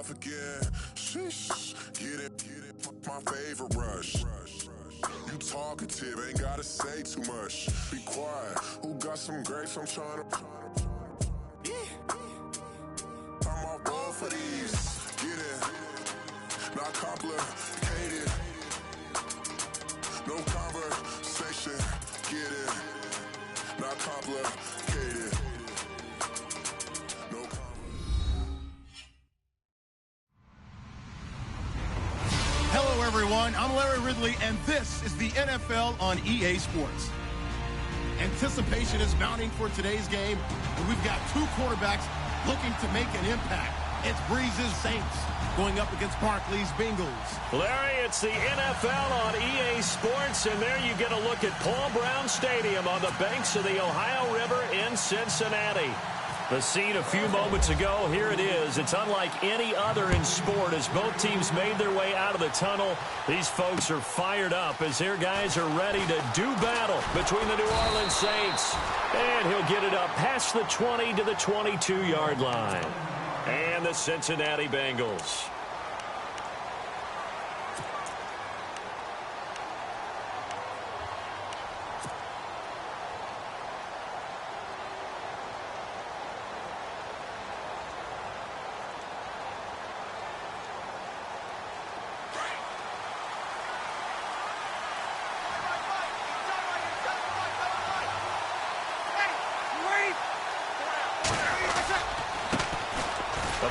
off again. Sheesh, get it, my favorite rush. You talkative, ain't gotta say too much. Be quiet, who got some grapes? I'm trying to. I'm all roll for these. Get it, not complicated. No conversation, get it, not complicated. No Hello, everyone. I'm Larry Ridley, and this is the NFL on EA Sports. Anticipation is mounting for today's game, and we've got two quarterbacks looking to make an impact. It's Breeze's Saints going up against Barkley's Bengals. Larry, it's the NFL on EA Sports, and there you get a look at Paul Brown Stadium on the banks of the Ohio River in Cincinnati. The scene a few moments ago, here it is. It's unlike any other in sport as both teams made their way out of the tunnel. These folks are fired up as their guys are ready to do battle between the New Orleans Saints. And he'll get it up past the 20 to the 22-yard line. And the Cincinnati Bengals.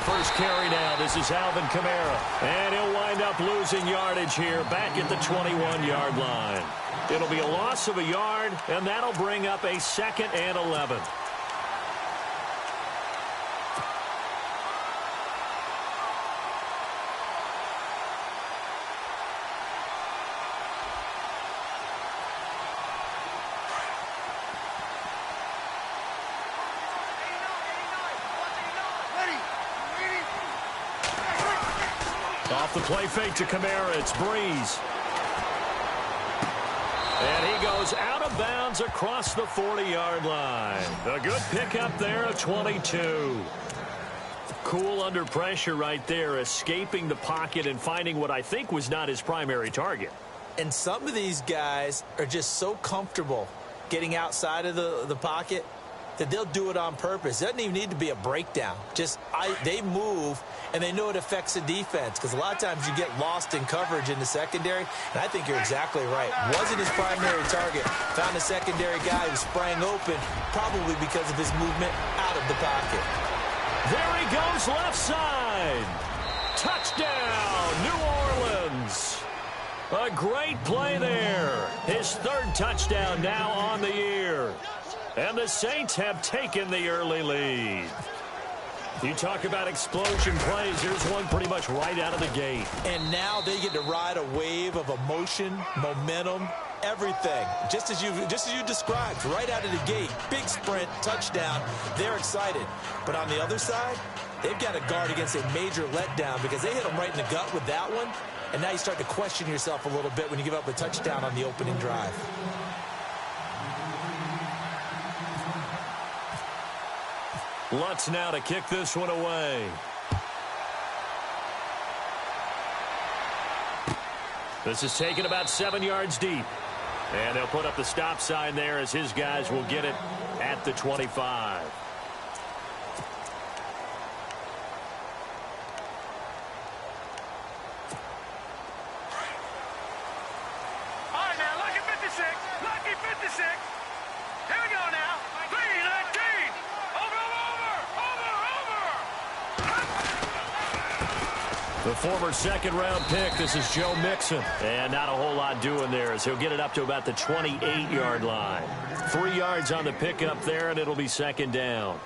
First carry now. This is Alvin Kamara. And he'll wind up losing yardage here back at the 21-yard line. It'll be a loss of a yard, and that'll bring up a 2nd and 11. Off the play fake to Kamara, it's Breeze. And he goes out of bounds across the 40-yard line. A good pickup there of 22. Cool under pressure right there, escaping the pocket and finding what I think was not his primary target. And some of these guys are just so comfortable getting outside of the pocket that they'll do it on purpose. It doesn't even need to be a breakdown. They move, and they know it affects the defense because a lot of times you get lost in coverage in the secondary, and I think you're exactly right. Wasn't his primary target. Found a secondary guy who sprang open, probably because of his movement out of the pocket. There he goes left side. Touchdown, New Orleans. A great play there. His 3rd touchdown now on the year. And the Saints have taken the early lead. You talk about explosion plays. Here's one pretty much right out of the gate. And now they get to ride a wave of emotion, momentum, everything. Just as you described, right out of the gate. Big sprint, touchdown. They're excited. But on the other side, they've got to guard against a major letdown because they hit them right in the gut with that one. And now you start to question yourself a little bit when you give up a touchdown on the opening drive. Lutz now to kick this one away. This is taken about 7 yards deep. And they'll put up the stop sign there as his guys will get it at the 25. All right, now, lucky 56. Lucky 56. Here we go now. 319. The former 2nd-round pick, this is Joe Mixon. And not a whole lot doing there as he'll get it up to about the 28-yard line. 3 yards on the pickup there, and it'll be 2nd down.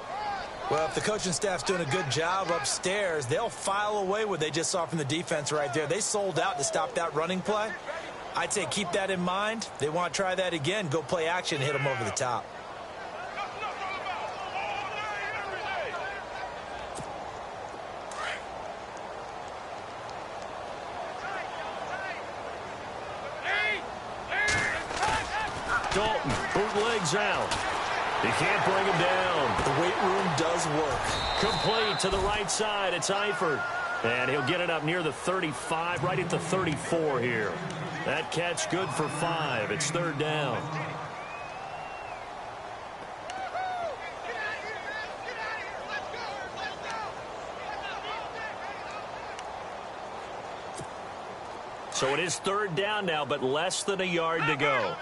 Well, if the coaching staff's doing a good job upstairs, they'll file away what they just saw from the defense right there. They sold out to stop that running play. I'd say keep that in mind. They want to try that again, go play action, hit them over the top. Dalton bootlegs out. He can't bring him down. The weight room does work. Complete to the right side. It's Eifert. And he'll get it up near the 35, right at the 34 here. That catch good for 5. It's third down. So it is third down now, but less than a yard to go.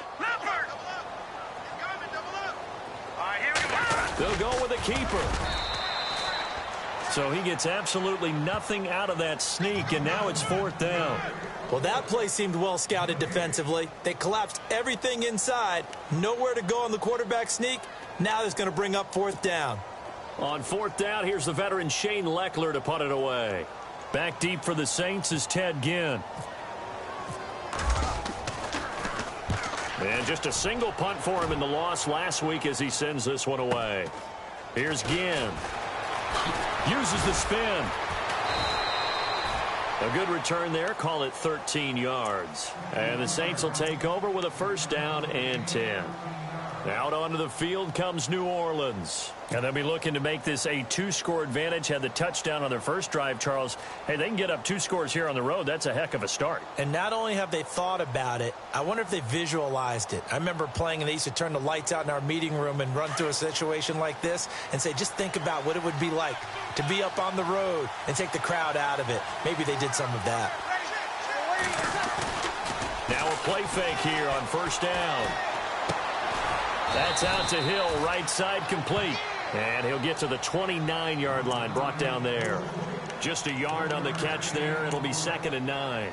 They'll go with a keeper. So he gets absolutely nothing out of that sneak, and now it's fourth down. Well, that play seemed well scouted defensively. They collapsed everything inside. Nowhere to go on the quarterback sneak. Now it's going to bring up fourth down. On fourth down, here's the veteran Shane Leckler to punt it away. Back deep for the Saints is Ted Ginn. And just a single punt for him in the loss last week as he sends this one away. Here's Ginn. Uses the spin. A good return there. Call it 13 yards. And the Saints will take over with a first down and 10. Out onto the field comes New Orleans. And they'll be looking to make this a 2-score advantage. Had the touchdown on their first drive, Charles. Hey, they can get up 2 scores here on the road. That's a heck of a start. And not only have they thought about it, I wonder if they visualized it. I remember playing, and they used to turn the lights out in our meeting room and run through a situation like this and say, just think about what it would be like to be up on the road and take the crowd out of it. Maybe they did some of that. Now a play fake here on first down. That's out to Hill, right side complete. And he'll get to the 29-yard line, brought down there. Just a yard on the catch there. It'll be 2nd and 9.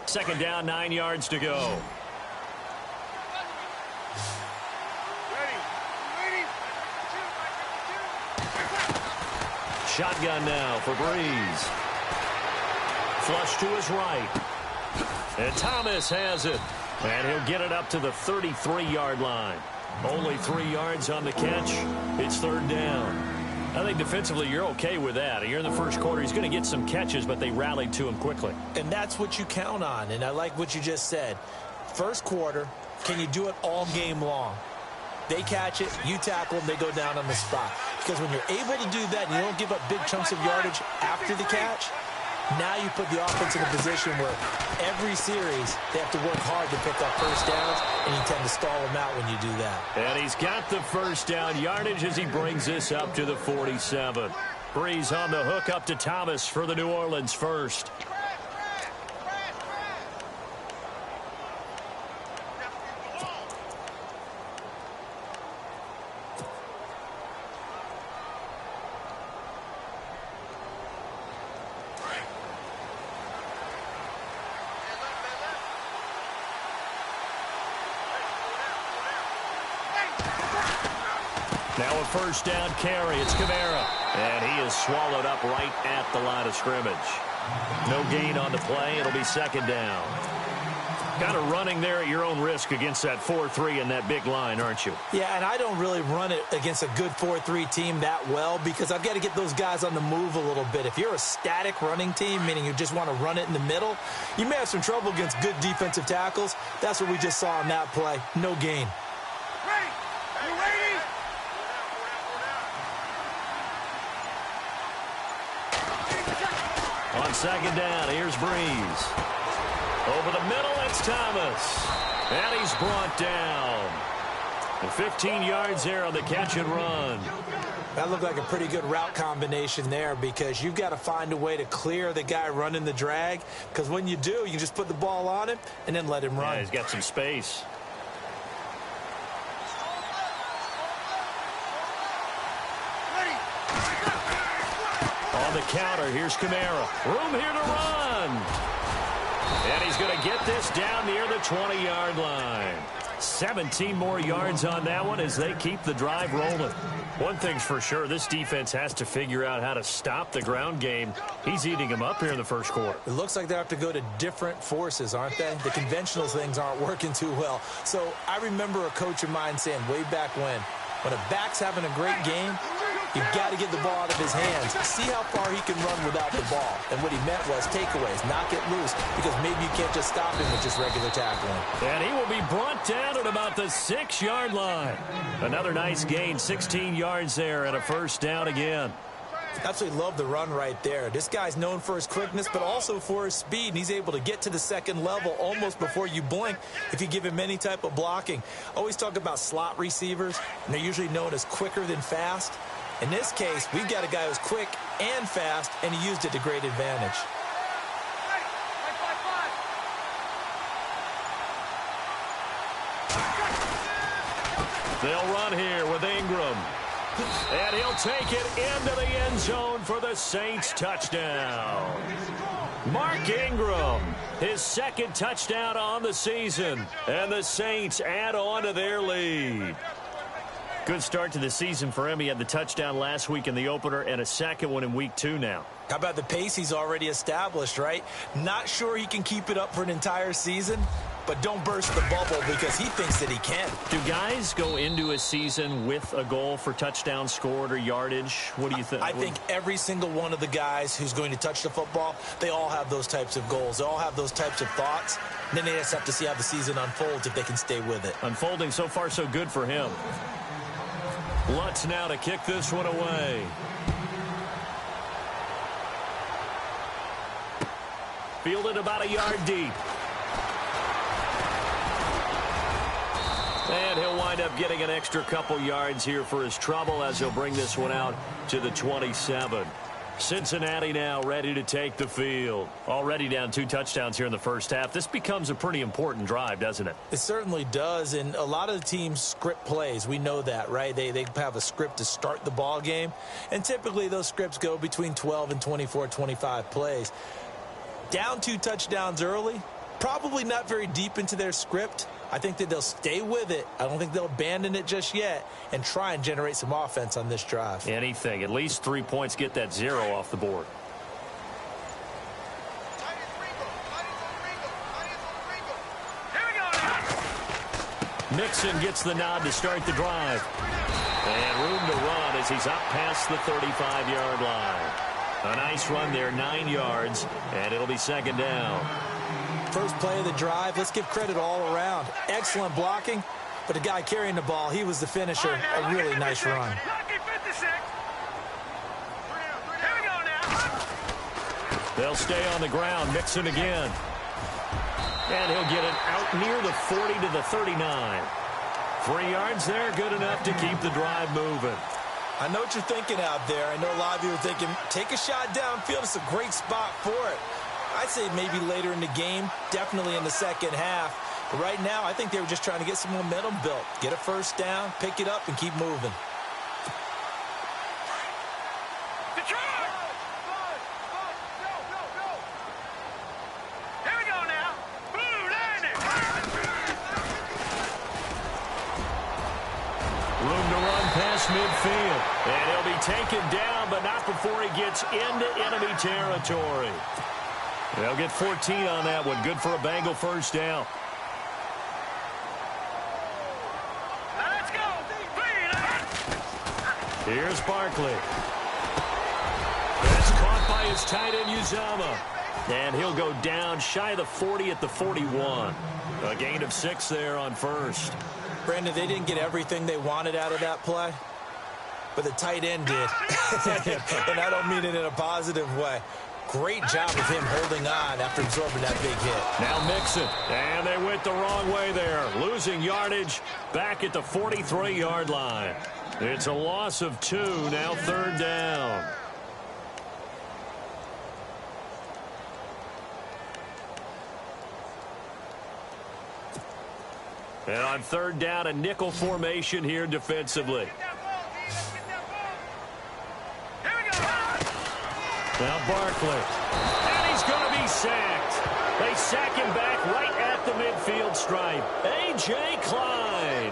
Second down, 9 yards to go. Shotgun now for Breeze. Flush to his right. And Thomas has it. And he'll get it up to the 33-yard line. Only 3 yards on the catch. It's third down. I think defensively you're okay with that. You're in the first quarter. He's going to get some catches, but they rallied to him quickly. And that's what you count on. And I like what you just said. First quarter, can you do it all game long? They catch it, you tackle them, they go down on the spot. Because when you're able to do that and you don't give up big chunks of yardage after the catch, now you put the offense in a position where every series they have to work hard to pick up first downs, and you tend to stall them out when you do that. And he's got the first down yardage as he brings this up to the 47. Breeze on the hook up to Thomas for the New Orleans first. Now a first down carry. It's Kamara. And he is swallowed up right at the line of scrimmage. No gain on the play. It'll be second down. Kind of running there at your own risk against that 4-3 and that big line, aren't you? Yeah, and I don't really run it against a good 4-3 team that well because I've got to get those guys on the move a little bit. If you're a static running team, meaning you just want to run it in the middle, you may have some trouble against good defensive tackles. That's what we just saw on that play. No gain. On second down, here's Breeze. Over the middle, it's Thomas. And he's brought down. And 15 yards there on the catch and run. That looked like a pretty good route combination there because you've got to find a way to clear the guy running the drag. Because when you do, you just put the ball on him and then let him run. Yeah, he's got some space. On the counter, here's Kamara. Room here to run. And he's going to get this down near the 20-yard line. 17 more yards on that one as they keep the drive rolling. One thing's for sure, this defense has to figure out how to stop the ground game. He's eating them up here in the first quarter. It looks like they have to go to different forces, aren't they? The conventional things aren't working too well. So I remember a coach of mine saying way back when a back's having a great game, you've got to get the ball out of his hands. See how far he can run without the ball. And what he meant was takeaways, knock it loose, because maybe you can't just stop him with just regular tackling. And he will be brought down at about the 6-yard line. Another nice gain, 16 yards there and a first down again. Absolutely love the run right there. This guy's known for his quickness, but also for his speed. And he's able to get to the second level almost before you blink if you give him any type of blocking. Always talk about slot receivers, and they're usually known as quicker than fast. In this case, we've got a guy who's quick and fast, and he used it to great advantage. They'll run here with Ingram. And he'll take it into the end zone for the Saints touchdown. Mark Ingram, his second touchdown on the season. And the Saints add on to their lead. Good start to the season for him. He had the touchdown last week in the opener and a second one in week 2 now. How about the pace he's already established, right? Not sure he can keep it up for an entire season, but don't burst the bubble because he thinks that he can. Do guys go into a season with a goal for touchdown scored or yardage? What do you think? I think every single one of the guys who's going to touch the football, they all have those types of goals. They all have those types of thoughts. And then they just have to see how the season unfolds if they can stay with it. Unfolding so far so good for him. Lutz now to kick this one away. Fielded about a yard deep. And he'll wind up getting an extra couple yards here for his trouble as he'll bring this one out to the 27. Cincinnati now ready to take the field. Already down 2 touchdowns here in the first half. This becomes a pretty important drive, doesn't it? It certainly does, and a lot of the teams script plays. We know that, right? They have a script to start the ball game, and typically those scripts go between 12 and 24, 25 plays. Down 2 touchdowns early, probably not very deep into their script. I think that they'll stay with it. I don't think they'll abandon it just yet and try and generate some offense on this drive. Anything. At least 3 points, get that 0 off the board. Mixon gets the nod to start the drive. And room to run as he's up past the 35-yard line. A nice run there, 9 yards, and it'll be second down. First play of the drive, let's give credit all around. Excellent blocking, but the guy carrying the ball, he was the finisher. A really nice run. They'll stay on the ground. Mixon again. And he'll get it out near the 40 to the 39. 3 yards there, good enough to keep the drive moving. I know what you're thinking out there. I know a lot of you are thinking, take a shot downfield. It's a great spot for it. I'd say maybe later in the game, definitely in the second half. But right now, I think they were just trying to get some momentum built. Get a first down, pick it up, and keep moving. Here we go now. Blue landing. Room to run past midfield. And he'll be taken down, but not before he gets into enemy territory. They'll get 14 on that one. Good for a Bengal first down. Let's go. Here's Barkley. That's caught by his tight end, Uzama. And he'll go down shy of the 40 at the 41. A gain of 6 there on first. Brandon, they didn't get everything they wanted out of that play, but the tight end did. And I don't mean it in a positive way. Great job of him holding on after absorbing that big hit. Now Mixon, and they went the wrong way there. Losing yardage back at the 43-yard line. It's a loss of 2, now third down. And on third down, a nickel formation here defensively. Now Barkley, and he's going to be sacked. They sack him back right at the midfield stripe. A.J. Klein.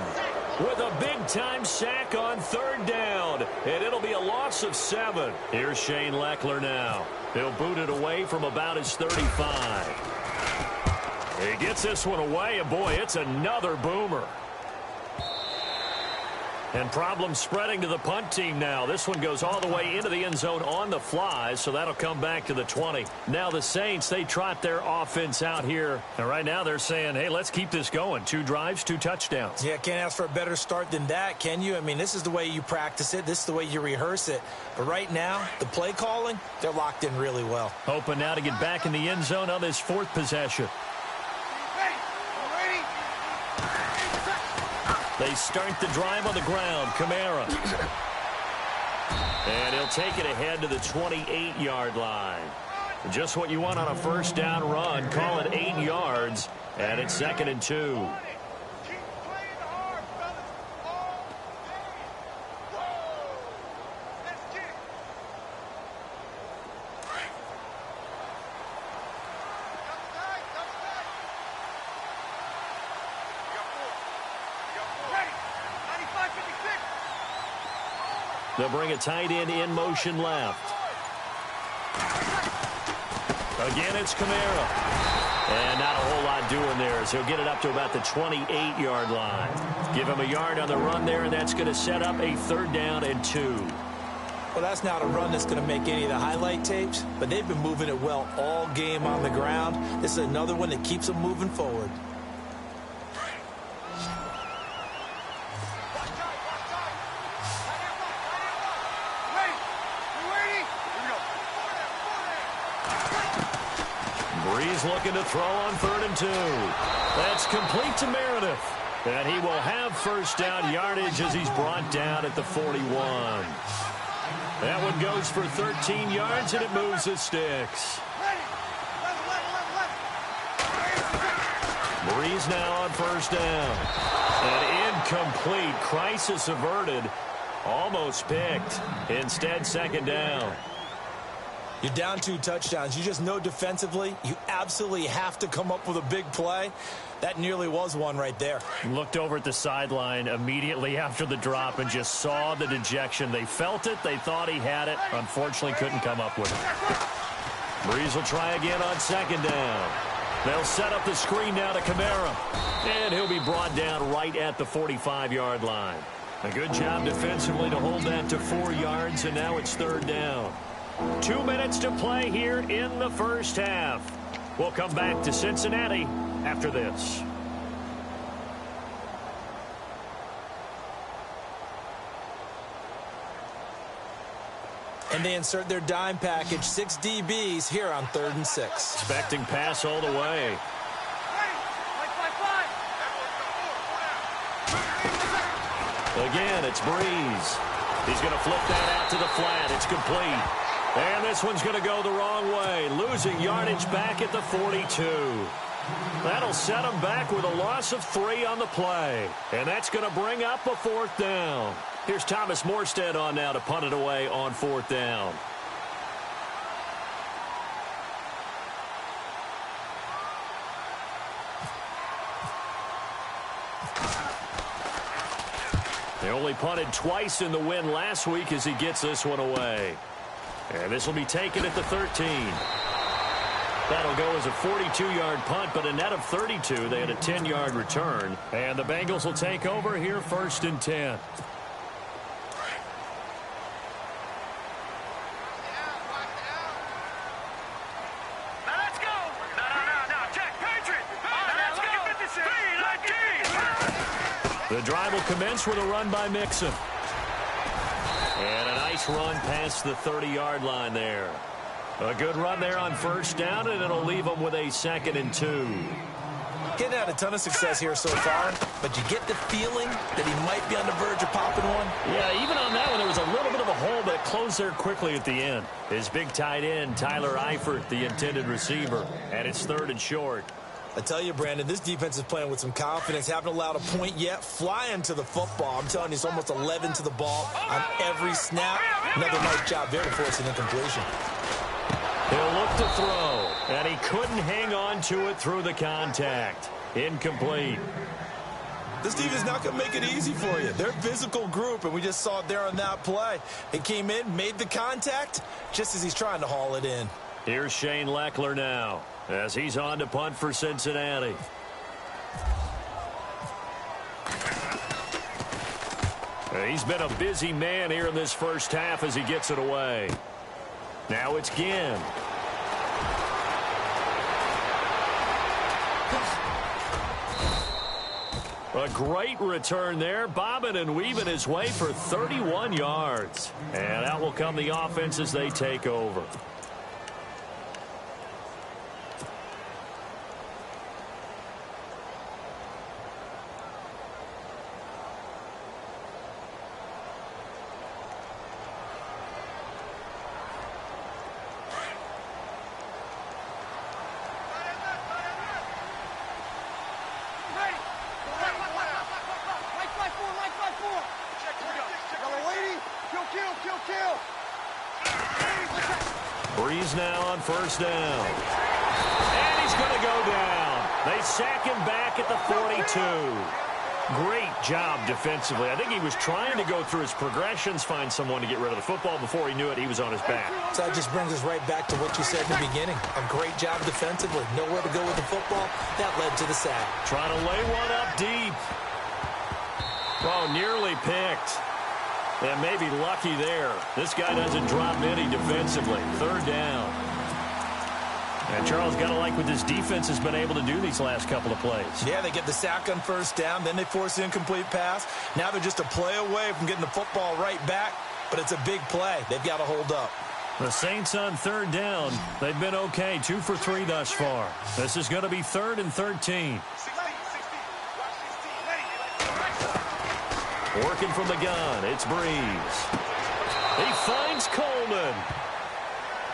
with a big-time sack on third down, and it'll be a loss of 7. Here's Shane Leckler now. He'll boot it away from about his 35. He gets this one away, and boy, it's another boomer. And problems spreading to the punt team now. This one goes all the way into the end zone on the fly, so that'll come back to the 20. Now the Saints, they trot their offense out here. And right now they're saying, hey, let's keep this going. 2 drives, 2 touchdowns. Yeah, can't ask for a better start than that, can you? I mean, this is the way you practice it. This is the way you rehearse it. But right now, the play calling, they're locked in really well. Hoping now to get back in the end zone on this 4th possession. They start the drive on the ground. Kamara. And he'll take it ahead to the 28-yard line. Just what you want on a first down run. Call it 8 yards. And it's 2nd and 2. They'll bring a tight end in motion left. Again, it's Kamara. And not a whole lot doing there, so he'll get it up to about the 28-yard line. Give him a yard on the run there, and that's going to set up a 3rd down and 2. Well, that's not a run that's going to make any of the highlight tapes, but they've been moving it well all game on the ground. This is another one that keeps them moving forward. Breeze looking to throw on 3rd and 2. That's complete to Meredith. And he will have first down yardage as he's brought down at the 41. That one goes for 13 yards, and it moves the sticks. Breeze now on first down. And incomplete. Crisis averted. Almost picked. Instead, 2nd down. You're down 2 touchdowns. You just know defensively you absolutely have to come up with a big play. That nearly was one right there. Looked over at the sideline immediately after the drop and just saw the dejection. They felt it. They thought he had it. Unfortunately, couldn't come up with it. Breeze will try again on 2nd down. They'll set up the screen now to Kamara. And he'll be brought down right at the 45-yard line. A good job defensively to hold that to 4 yards, and now it's 3rd down. 2 minutes to play here in the first half. We'll come back to Cincinnati after this. And they insert their dime package, 6 DBs here on 3rd and 6. Expecting pass all the way. Again, it's Breeze. He's going to flip that out to the flat. It's complete. And this one's going to go the wrong way. Losing yardage back at the 42. That'll set him back with a loss of 3 on the play. And that's going to bring up a 4th down. Here's Thomas Morstead on now to punt it away on 4th down. They only punted twice in the win last week as he gets this one away. And this will be taken at the 13. That'll go as a 42-yard punt, but a net of 32. They had a 10-yard return. And the Bengals will take over here 1st and 10. The drive will commence with a run by Mixon. And a nice run past the 30-yard line there. A good run there on first down, and it'll leave them with a 2nd and 2. Getting had a ton of success here so far, but you get the feeling that he might be on the verge of popping one. Yeah, even on that one, there was a little bit of a hole, but it closed there quickly at the end. His big tight end, Tyler Eifert, the intended receiver, and it's 3rd and short. I tell you, Brandon, this defense is playing with some confidence. Haven't allowed a point yet. Flying to the football. I'm telling you, it's almost 11 to the ball on every snap. Another nice job there to force an incompletion. He'll look to throw, and he couldn't hang on to it through the contact. Incomplete. This defense is not going to make it easy for you. They're a physical group, and we just saw it there on that play. They came in, made the contact, just as he's trying to haul it in. Here's Shane Leckler now, as he's on to punt for Cincinnati. He's been a busy man here in this first half as he gets it away. Now it's Ginn. A great return there, bobbing and weaving his way for 31 yards. And out will come the offense as they take over. Breeze now on first down. And he's going to go down. They sack him back at the 42. Great job defensively. I think he was trying to go through his progressions, find someone to get rid of the football. Before he knew it, he was on his back. So that just brings us right back to what you said in the beginning. A great job defensively. Nowhere to go with the football. That led to the sack. Trying to lay one up deep. Oh, nearly picked. And maybe lucky there. This guy doesn't drop many defensively. Third down. And Charles, got to like what this defense has been able to do these last couple of plays. Yeah, they get the sack on first down. Then they force the incomplete pass. Now they're just a play away from getting the football right back. But it's a big play. They've got to hold up. The Saints on third down. They've been okay. 2 for 3 thus far. This is going to be 3rd and 13. Working from the gun, it's Breeze. He finds Coleman.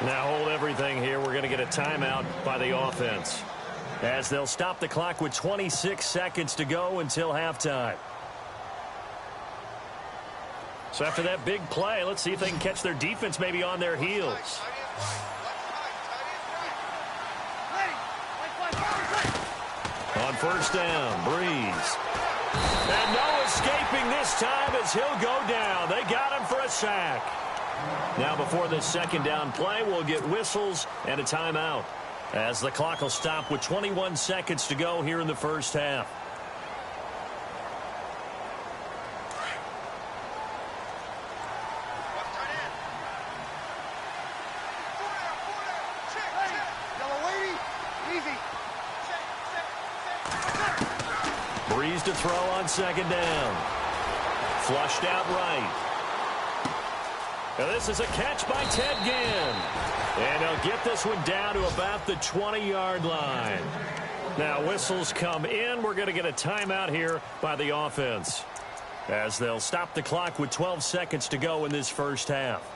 Now hold everything here. We're going to get a timeout by the offense, as they'll stop the clock with 26 seconds to go until halftime. So after that big play, let's see if they can catch their defense maybe on their heels. On first down, Breeze. And no escaping this time as he'll go down. They got him for a sack. Now before this second down play, we'll get whistles and a timeout, as the clock will stop with 21 seconds to go here in the first half. Breeze to throw on second down. Flushed out right. Now this is a catch by Ted Ginn. And he'll get this one down to about the 20-yard line. Now whistles come in. We're going to get a timeout here by the offense, as they'll stop the clock with 12 seconds to go in this first half.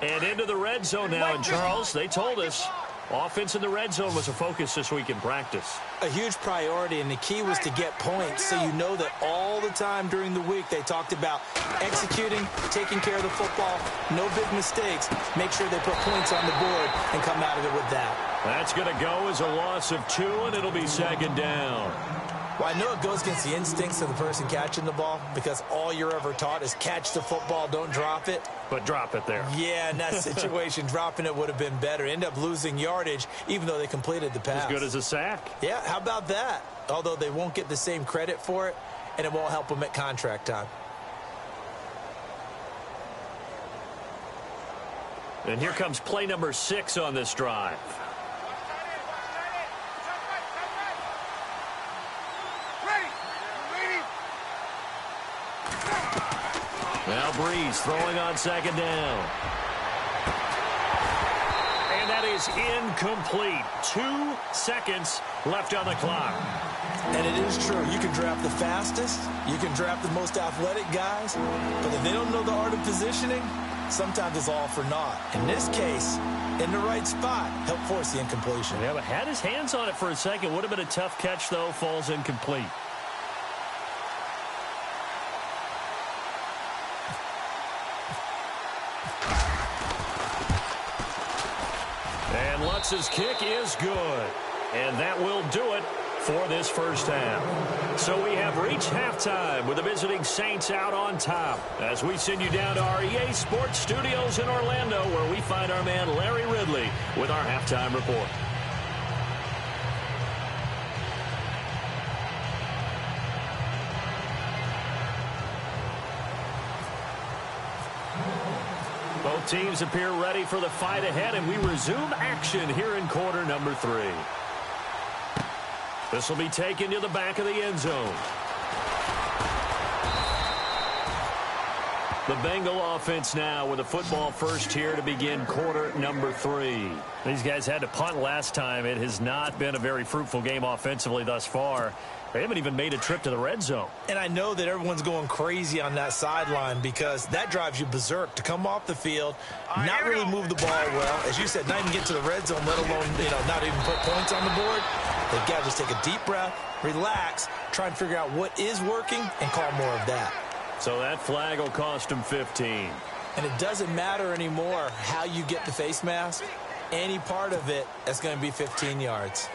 And into the red zone now. And Charles, they told us offense in the red zone was a focus this week in practice. A huge priority, and the key was to get points, so you know that all the time during the week they talked about executing, taking care of the football, no big mistakes, make sure they put points on the board and come out of it with that. That's going to go as a loss of 2, and it'll be second down. Well, I know it goes against the instincts of the person catching the ball, because all you're ever taught is catch the football, don't drop it. But drop it there. Yeah, in that situation, dropping it would have been better. End up losing yardage, even though they completed the pass. As good as a sack. Yeah, how about that? Although they won't get the same credit for it, and it won't help them at contract time. And here comes play number 6 on this drive. Now Breeze throwing on second down. And that is incomplete. 2 seconds left on the clock. And it is true. You can draft the fastest. You can draft the most athletic guys. But if they don't know the art of positioning, sometimes it's all for naught. In this case, in the right spot, help force the incompletion. Yeah, but had his hands on it for a second. Would have been a tough catch, though. Falls incomplete. Lutz's kick is good. And that will do it for this first half. So we have reached halftime with the visiting Saints out on top as we send you down to our EA Sports Studios in Orlando, where we find our man Larry Ridley with our halftime report. Both teams appear ready for the fight ahead, and we resume action here in quarter number 3. This will be taken to the back of the end zone. The Bengal offense now with a football first here to begin quarter number 3. These guys had to punt last time. It has not been a very fruitful game offensively thus far. They haven't even made a trip to the red zone. And I know that everyone's going crazy on that sideline because that drives you berserk to come off the field, not really move the ball well. As you said, not even get to the red zone, let alone, not even put points on the board. They've got to just take a deep breath, relax, try and figure out what is working, and call more of that. So that flag will cost them 15. And it doesn't matter anymore how you get the face mask. Any part of it is going to be 15 yards.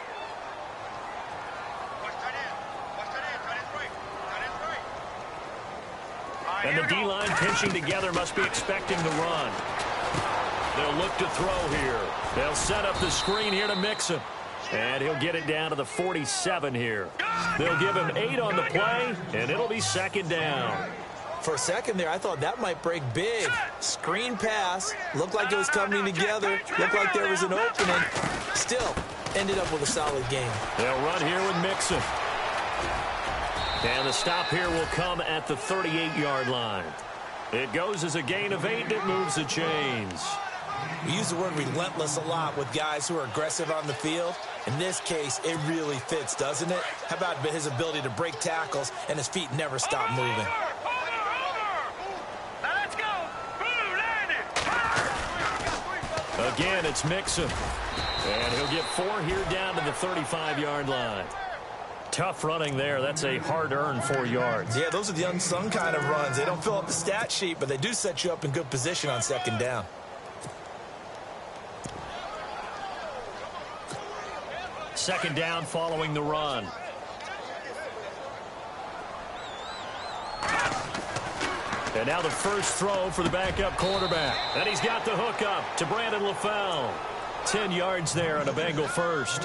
And the D-line pinching together must be expecting the run. They'll look to throw here. They'll set up the screen here to Mixon. And he'll get it down to the 47 here. They'll give him 8 on the play, and it'll be second down. For a second there, I thought that might break big. Screen pass. Looked like it was coming together. Looked like there was an opening. Still, ended up with a solid game. They'll run here with Mixon. And the stop here will come at the 38-yard line. It goes as a gain of 8, and it moves the chains. We use the word relentless a lot with guys who are aggressive on the field. In this case, it really fits, doesn't it? How about his ability to break tackles and his feet never stop moving? Let's go. Again, it's Mixon. And he'll get 4 here down to the 35-yard line. Tough running there. That's a hard-earned 4 yards. Yeah, those are the unsung kind of runs. They don't fill up the stat sheet, but they do set you up in good position on second down. Second down following the run. And now the first throw for the backup quarterback. And he's got the hook up to Brandon LaFell. 10 yards there on a Bengal first.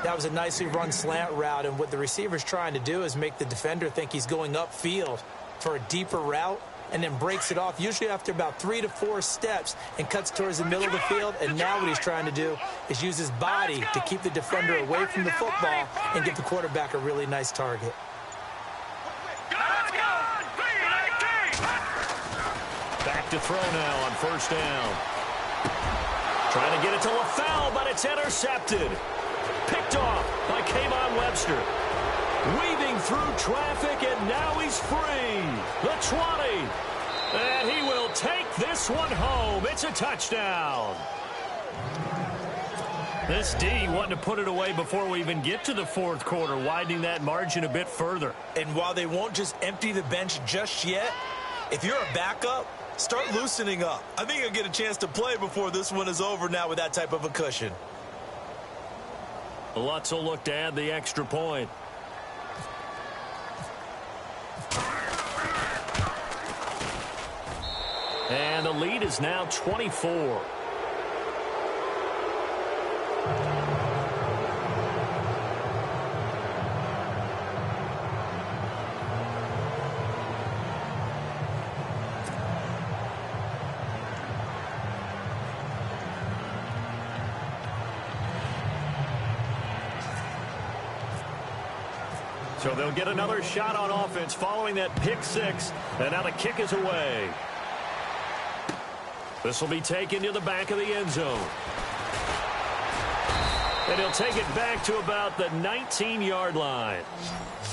That was a nicely run slant route, and what the receiver's trying to do is make the defender think he's going upfield for a deeper route and then breaks it off, usually after about 3 to 4 steps, and cuts towards the middle of the field. And now what he's trying to do is use his body to keep the defender away from the football and give the quarterback a really nice target. Back to throw now on first down. Trying to get it to LaFell, but it's intercepted. Picked off by Kayvon Webster. Weaving through traffic, and now he's free. The 20. And he will take this one home. It's a touchdown. This D wanting to put it away before we even get to the fourth quarter, widening that margin a bit further. And while they won't just empty the bench just yet, if you're a backup, start loosening up. I think you'll get a chance to play before this one is over now with that type of a cushion. Lutz will look to add the extra point. And the lead is now 24. So they'll get another shot on offense following that pick six. And now the kick is away. This will be taken to the back of the end zone. And he'll take it back to about the 19-yard line.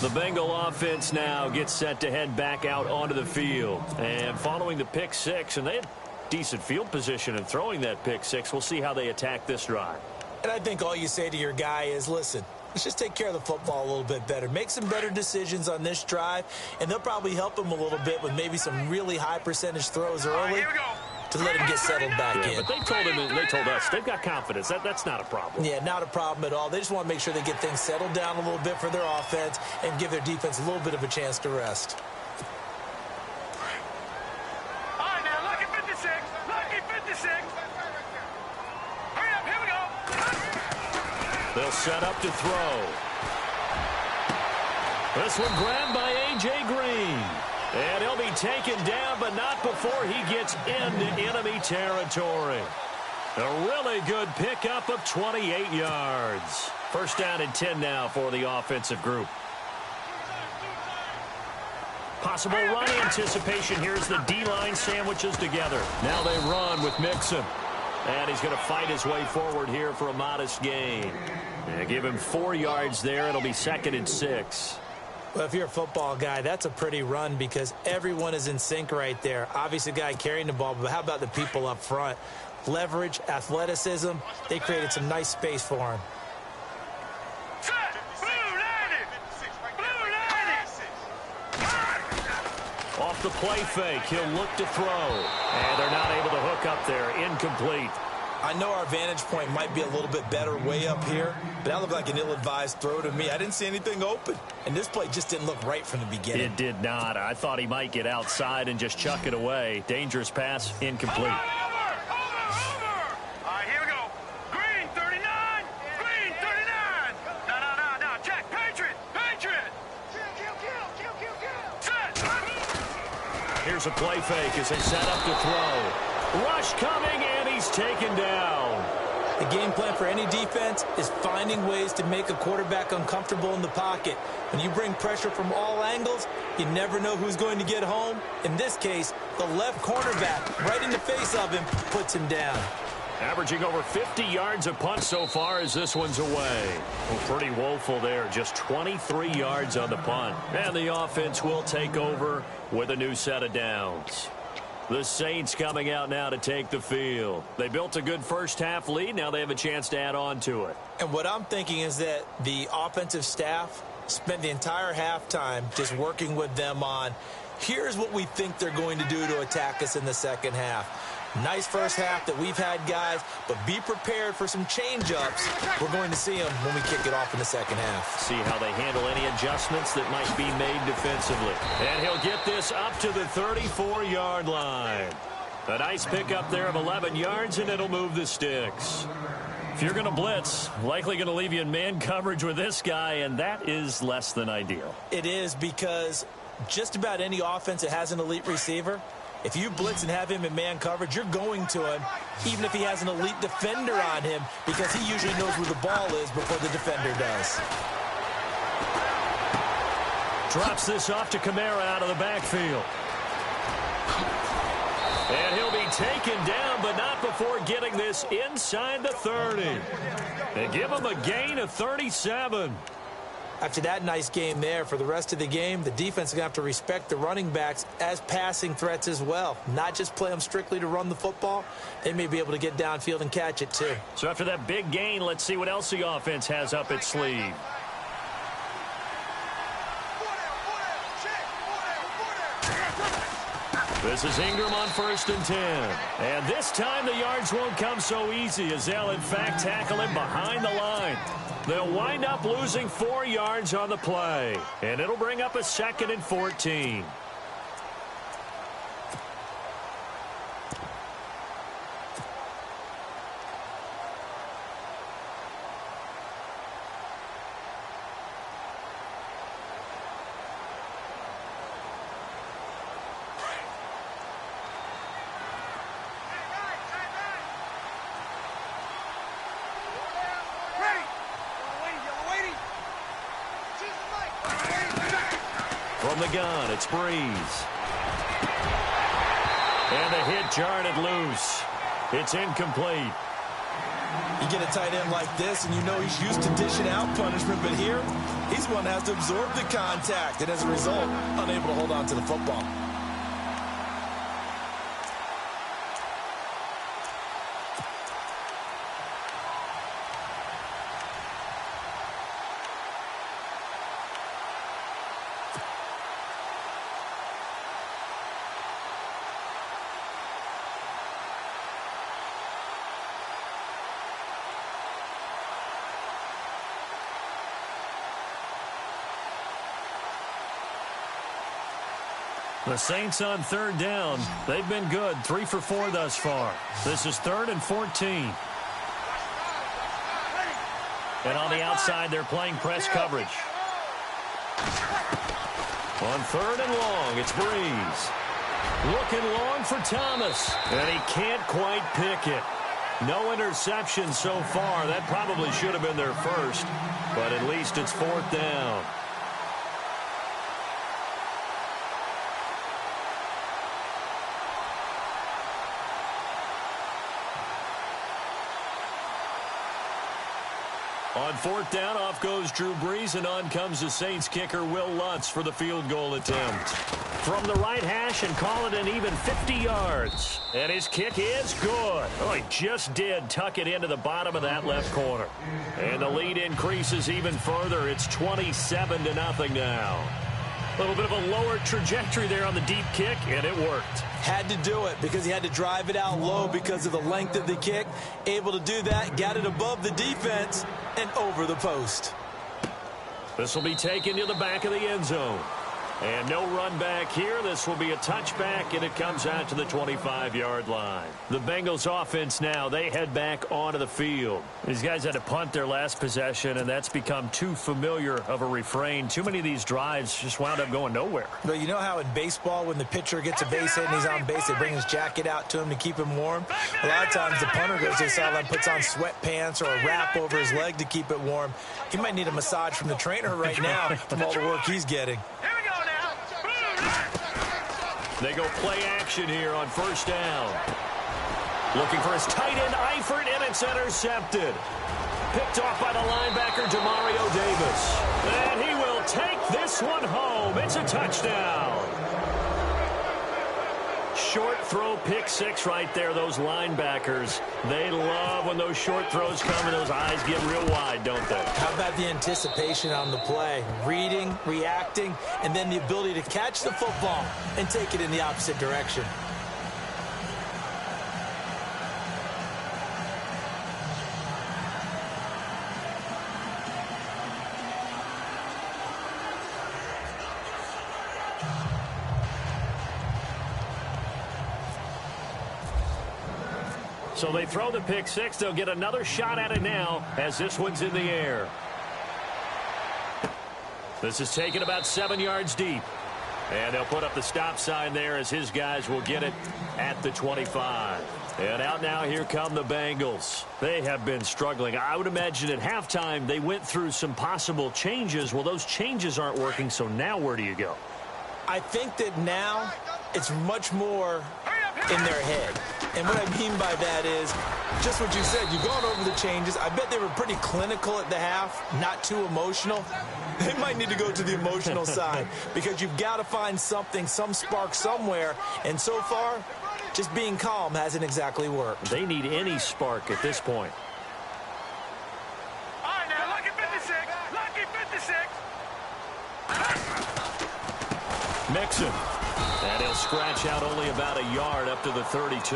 The Bengal offense now gets set to head back out onto the field. And following the pick six, and they had decent field position in throwing that pick six. We'll see how they attack this drive. And I think all you say to your guy is, listen, let's just take care of the football a little bit better. Make some better decisions on this drive, and they'll probably help him a little bit with maybe some really high percentage throws early. Here we go. to let him get settled back in. But they told us they've got confidence. That's not a problem. Yeah, not a problem at all. They just want to make sure they get things settled down a little bit for their offense and give their defense a little bit of a chance to rest. All right, now, lucky 56. Lucky 56. Hurry up, here we go. They'll set up to throw. This one grabbed by A.J. Green. And he'll be taken down, but not before he gets into enemy territory. A really good pickup of 28 yards. First down and 10 now for the offensive group. Possible run anticipation. Here's the D-line sandwiches together. Now they run with Mixon. And he's going to fight his way forward here for a modest gain. Give him 4 yards there. It'll be 2nd and 6. Well, if you're a football guy, that's a pretty run because everyone is in sync right there. Obviously, the guy carrying the ball, but how about the people up front? Leverage, athleticism, they created some nice space for him. Set. Blue 90. Blue 90. Off the play fake, he'll look to throw. And they're not able to hook up there. Incomplete. I know our vantage point might be a little bit better way up here, but that looked like an ill-advised throw to me. I didn't see anything open, and this play just didn't look right from the beginning. It did not. I thought he might get outside and just chuck it away. Dangerous pass, incomplete. Over. All right, here we go. Green 39. Green 39. No. Check. Patriot. Set. Here's a play fake as they set up to throw. Rush coming, and he's taken down. The game plan for any defense is finding ways to make a quarterback uncomfortable in the pocket. When you bring pressure from all angles, you never know who's going to get home. In this case, the left cornerback, right in the face of him, puts him down. Averaging over 50 yards a punt so far as this one's away. Well, pretty woeful there. Just 23 yards on the punt. And the offense will take over with a new set of downs. The Saints coming out now to take the field. They built a good first-half lead. Now they have a chance to add on to it. And what I'm thinking is that the offensive staff spent the entire halftime just working with them on, here's what we think they're going to do to attack us in the second half. Nice first half that we've had, guys, but be prepared for some change-ups. We're going to see them when we kick it off in the second half. See how they handle any adjustments that might be made defensively. And he'll get this up to the 34-yard line. A nice pickup there of 11 yards, and it'll move the sticks. If you're going to blitz, likely going to leave you in man coverage with this guy, and that is less than ideal. It is because just about any offense that has an elite receiver, if you blitz and have him in man coverage, you're going to him, even if he has an elite defender on him, because he usually knows where the ball is before the defender does. Drops this off to Kamara out of the backfield. And he'll be taken down, but not before getting this inside the 30. They give him a gain of 37. After that nice game there, for the rest of the game, the defense is going to have to respect the running backs as passing threats as well. Not just play them strictly to run the football. They may be able to get downfield and catch it too. So after that big gain, let's see what else the offense has up its sleeve. This is Ingram on 1st and 10. And this time the yards won't come so easy as they'll in fact tackle him behind the line. They'll wind up losing 4 yards on the play. And it'll bring up a 2nd and 14. From the gun, it's Breeze. And the hit jarred it loose. It's incomplete. You get a tight end like this, and you know he's used to dishing out punishment, but here, he's one that has to absorb the contact, and as a result, unable to hold on to the football. The Saints on third down. They've been good, 3 for 4 thus far. This is 3rd and 14. And on the outside, they're playing press coverage. On 3rd and long, it's Breeze. Looking long for Thomas, and he can't quite pick it. No interception so far. That probably should have been their first, but at least it's 4th down. On 4th down, off goes Drew Brees, and on comes the Saints kicker, Will Lutz, for the field goal attempt. From the right hash, and call it an even 50 yards. And his kick is good. Oh, he just did tuck it into the bottom of that left corner. And the lead increases even further. It's 27-0 now. A little bit of a lower trajectory there on the deep kick, and it worked. Had to do it because he had to drive it out low because of the length of the kick. Able to do that, got it above the defense and over the post. This will be taken to the back of the end zone. And no run back here. This will be a touchback, and it comes out to the 25-yard line. The Bengals offense now, they head back onto the field. These guys had to punt their last possession, and that's become too familiar of a refrain. Too many of these drives just wound up going nowhere. But you know how in baseball, when the pitcher gets a base hit and he's on base, they bring his jacket out to him to keep him warm? A lot of times the punter goes to the sideline, puts on sweatpants or a wrap over his leg to keep it warm. He might need a massage from the trainer right now from all the work he's getting. They go play action here on 1st down. Looking for his tight end, Eifert, and it's intercepted. Picked off by the linebacker, Demario Davis. And he will take this one home. It's a touchdown. Short throw, pick six right there. Those linebackers, they love when those short throws come and those eyes get real wide, don't they? How about the anticipation on the play? Reading, reacting, and then the ability to catch the football and take it in the opposite direction. So they throw the pick six. They'll get another shot at it now as this one's in the air. This is taken about 7 yards deep. And they'll put up the stop sign there as his guys will get it at the 25. And out now, here come the Bengals. They have been struggling. I would imagine at halftime they went through some possible changes. Well, those changes aren't working, so now where do you go? I think that now it's much more in their head. And what I mean by that is just what you said. You've gone over the changes. I bet they were pretty clinical at the half, not too emotional. They might need to go to the emotional side because you've got to find something, some spark somewhere. And so far, just being calm hasn't exactly worked. They need any spark at this point. All right, now, lucky 56. Lucky 56. Mixon. And he'll scratch out only about a yard up to the 32.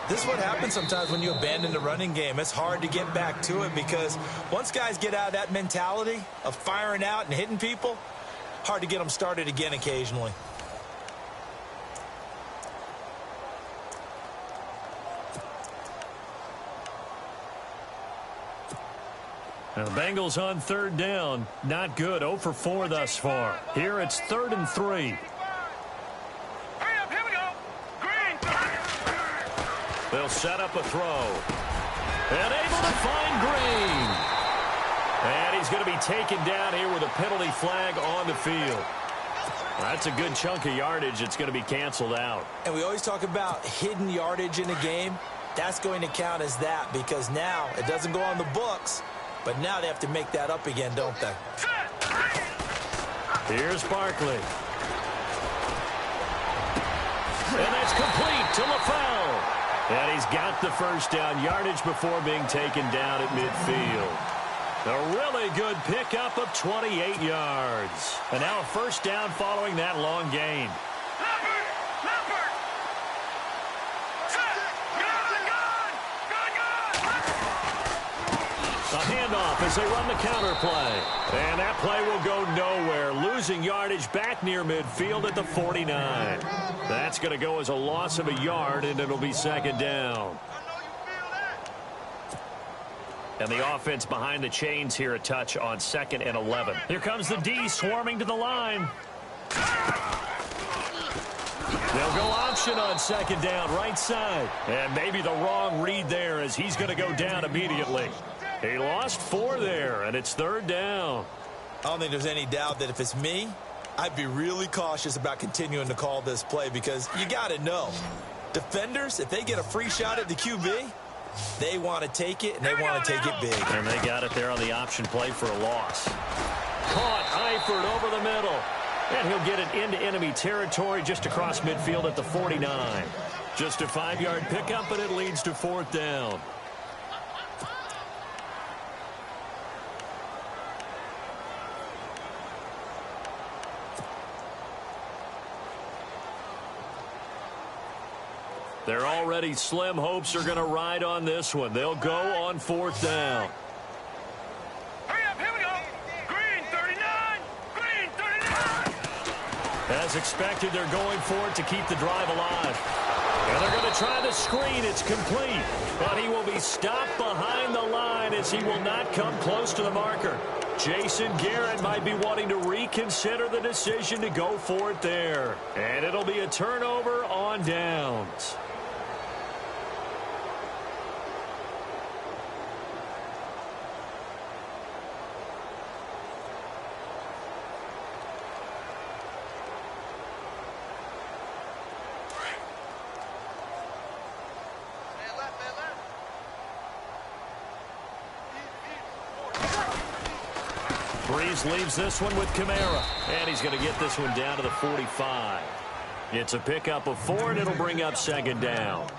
This is what happens sometimes when you abandon the running game. It's hard to get back to it because once guys get out of that mentality of firing out and hitting people, hard to get them started again occasionally. Now the Bengals on third down. Not good. 0 for 4 thus far. Here it's 3rd and 3. They'll set up a throw. And able to find Green. And he's going to be taken down here with a penalty flag on the field. That's a good chunk of yardage. It's going to be canceled out. And we always talk about hidden yardage in a game. That's going to count as that because now it doesn't go on the books, but now they have to make that up again, don't they? Here's Barkley. And that's complete to LaFell. And he's got the first down yardage before being taken down at midfield. A really good pickup of 28 yards. And now a first down following that long gain. A handoff, as they run the counter play. And that play will go nowhere, losing yardage back near midfield at the 49. That's going to go as a loss of a yard, and it'll be second down. And the offense behind the chains here a touch on 2nd and 11. Here comes the D swarming to the line. They'll go option on 2nd down, right side. And maybe the wrong read there as he's going to go down immediately. He lost 4 there, and it's 3rd down. I don't think there's any doubt that if it's me, I'd be really cautious about continuing to call this play because you got to know. Defenders, if they get a free shot at the QB, they want to take it, and they want to take it big. And they got it there on the option play for a loss. Caught Eifert over the middle. And he'll get it into enemy territory just across midfield at the 49. Just a 5-yard pickup, and it leads to 4th down. Their already slim hopes are going to ride on this one. They'll go on 4th down. As expected, they're going for it to keep the drive alive. And they're going to try the screen. It's complete. But he will be stopped behind the line as he will not come close to the marker. Jason Garrett might be wanting to reconsider the decision to go for it there. And it'll be a turnover on downs. Breeze leaves this one with Kamara. And he's going to get this one down to the 45. It's a pickup of 4, and it'll bring up 2nd down.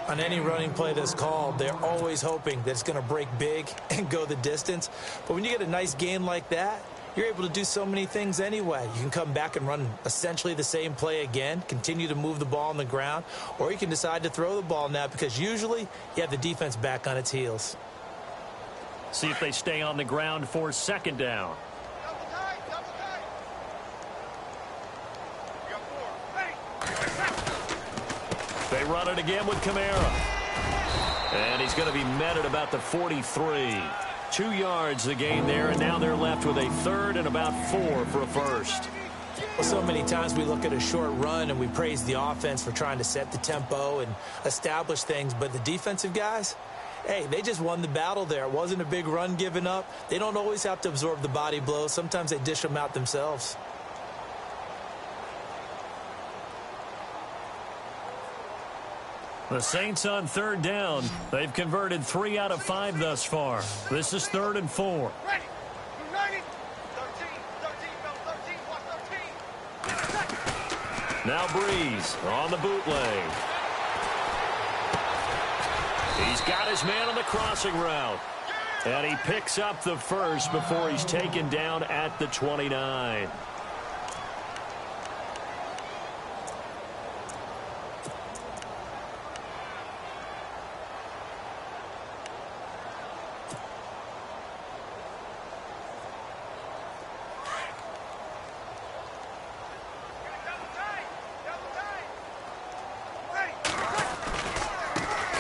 On any running play that's called, they're always hoping that it's going to break big and go the distance. But when you get a nice gain like that, you're able to do so many things anyway. You can come back and run essentially the same play again, continue to move the ball on the ground, or you can decide to throw the ball now because usually you have the defense back on its heels. See if they stay on the ground for 2nd down. They run it again with Kamara. And he's going to be met at about the 43. 2 yards the gain there, and now they're left with a 3rd and about 4 for a first. Well, so many times we look at a short run and we praise the offense for trying to set the tempo and establish things, but the defensive guys, hey, they just won the battle there. It wasn't a big run given up. They don't always have to absorb the body blows. Sometimes they dish them out themselves. The Saints on 3rd down. They've converted 3 out of 5 thus far. This is 3rd and 4. Ready. 13, 13, watch 13. Now Breeze on the bootleg. He's got his man on the crossing route. And he picks up the first before he's taken down at the 29.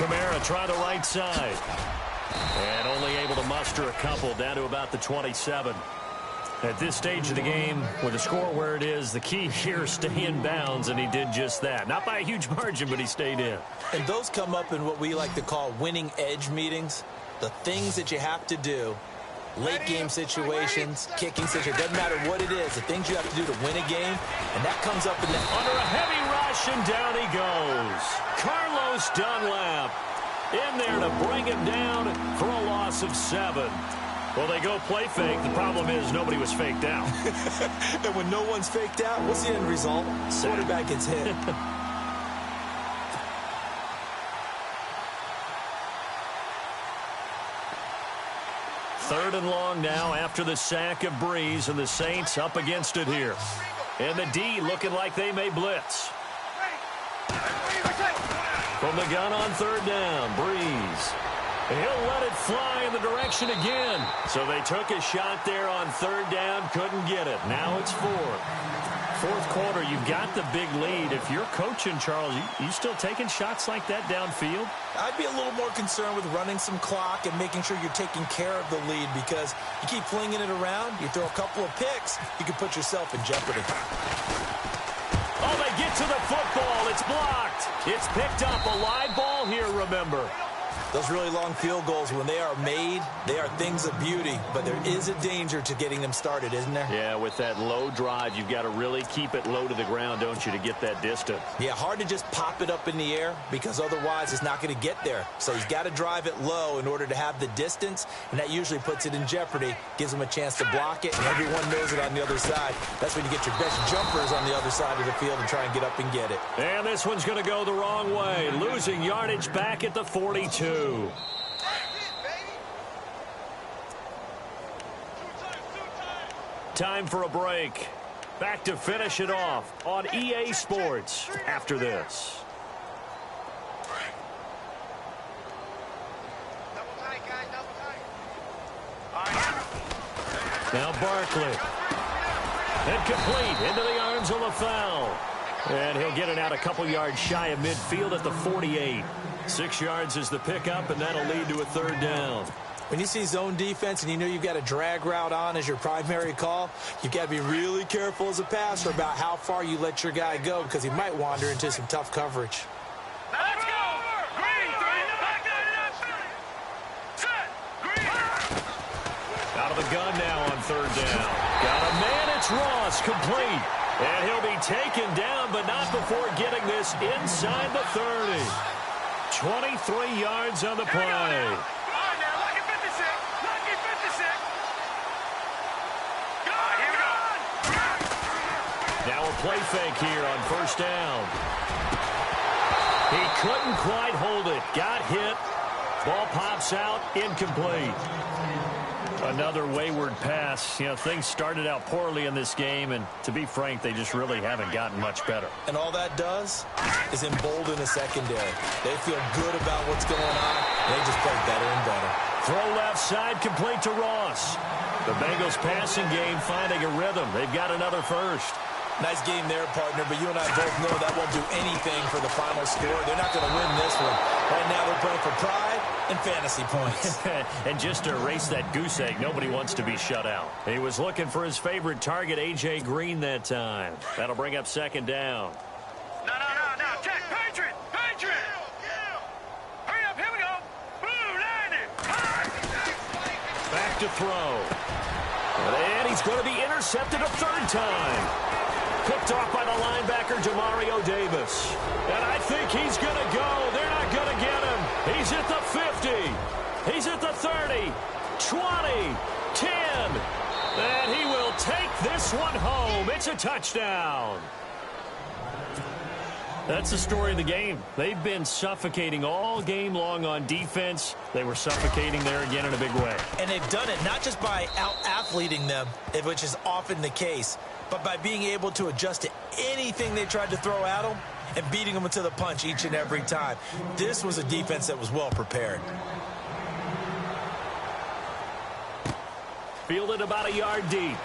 Kamara try the right side. And only able to muster a couple down to about the 27. At this stage of the game, with the score where it is, the key here is stay in bounds, and he did just that. Not by a huge margin, but he stayed in. And those come up in what we like to call winning edge meetings. The things that you have to do, late game situations, kicking situations, doesn't matter what it is, the things you have to do to win a game, and that comes up in the... Under a heavy rush, and down he goes. Carlos Dunlap in there to bring him down for a loss of 7. Well, they go play fake. The problem is nobody was faked out. And when no one's faked out, what's the end result? Quarterback gets hit. Third and long now after the sack of Breeze, and the Saints up against it here. And the D looking like they may blitz. From the gun on 3rd down, Breeze. He'll let it fly in the direction again. So they took a shot there on third down, couldn't get it. Now it's fourth. Fourth quarter, you've got the big lead. If you're coaching, Charles, you still taking shots like that downfield? I'd be a little more concerned with running some clock and making sure you're taking care of the lead, because you keep flinging it around, you throw a couple of picks, you can put yourself in jeopardy. Oh, they get to the football. It's blocked. It's picked up. A live ball here, remember. Those really long field goals, when they are made, they are things of beauty, but there is a danger to getting them started, isn't there? Yeah, with that low drive, you've got to really keep it low to the ground, don't you, to get that distance. Yeah, hard to just pop it up in the air, because otherwise it's not going to get there. So he's got to drive it low in order to have the distance, and that usually puts it in jeopardy, gives him a chance to block it, and everyone knows it on the other side. That's when you get your best jumpers on the other side of the field and try and get up and get it. And this one's going to go the wrong way, losing yardage back at the 42. Time for a break. Back to finish it off on EA Sports after this. Now Barkley. And complete into the arms of LaFell. And he'll get it out a couple yards shy of midfield at the 48. 6 yards is the pickup, and that'll lead to a third down. When you see zone defense and you know you've got a drag route on as your primary call, you've got to be really careful as a passer about how far you let your guy go, because he might wander into some tough coverage. Let's go! Green, set, green. Out of the gun now on third down. Got a man, it's Ross, complete. And he'll be taken down, but not before getting this inside the 30. 23 yards on the play. All right, now, lucky 56. Lucky 56. Here we go. Now a play fake here on first down. He couldn't quite hold it. Got hit. Ball pops out. Incomplete. Another wayward pass. You know, things started out poorly in this game, and to be frank, they just really haven't gotten much better. And all that does is embolden the secondary. They feel good about what's going on, and they just play better and better. Throw left side, complete to Ross. The Bengals passing game finding a rhythm. They've got another first. Nice game there, partner, but you and I both know that won't do anything for the final score. They're not going to win this one. Right now they're playing for pride and fantasy points. And just to erase that goose egg, nobody wants to be shut out. He was looking for his favorite target, A.J. Green, that time. That'll bring up second down. No. Check. Patriot. Hurry up. Here we go. Blue, landed. Back to throw. And he's going to be intercepted a third time. Picked off by the linebacker, Demario Davis. And I think he's going to go. They're not going to get him. He's at the 50. He's at the 30, 20, 10. And he will take this one home. It's a touchdown. That's the story of the game. They've been suffocating all game long on defense. They were suffocating there again in a big way. And they've done it not just by out-athleting them, which is often the case, but by being able to adjust to anything they tried to throw at them and beating them to the punch each and every time. This was a defense that was well prepared. Fielded about a yard deep.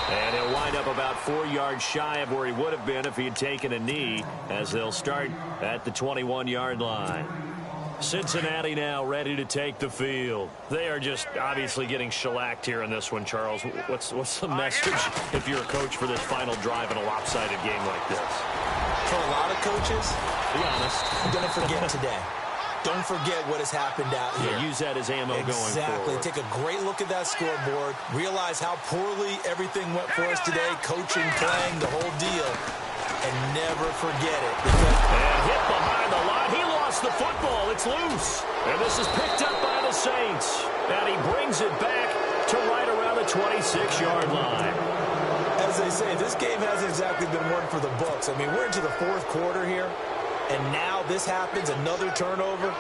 And he'll wind up about 4 yards shy of where he would have been if he had taken a knee, as they'll start at the 21-yard line. Cincinnati now ready to take the field. They are just obviously getting shellacked here in this one, Charles. What's the message if you're a coach for this final drive in a lopsided game like this? For a lot of coaches, be honest, I'm going to forget today. Don't forget what has happened out here. Yeah, use that as ammo going forward. Exactly. Take a great look at that scoreboard. Realize how poorly everything went for us today. Coaching, playing, the whole deal. And never forget it. And hit behind the line. He lost the football. It's loose. And this is picked up by the Saints. And he brings it back to right around the 26-yard line. As they say, this game hasn't exactly been one for the books. I mean, we're into the fourth quarter here. And now this happens, another turnover.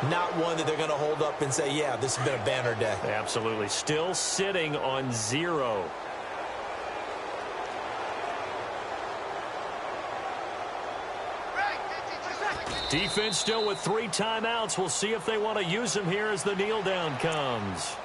Not one that they're going to hold up and say, yeah, this has been a banner day. Absolutely. Still sitting on 0. Defense still with 3 timeouts. We'll see if they want to use them here as the kneel down comes.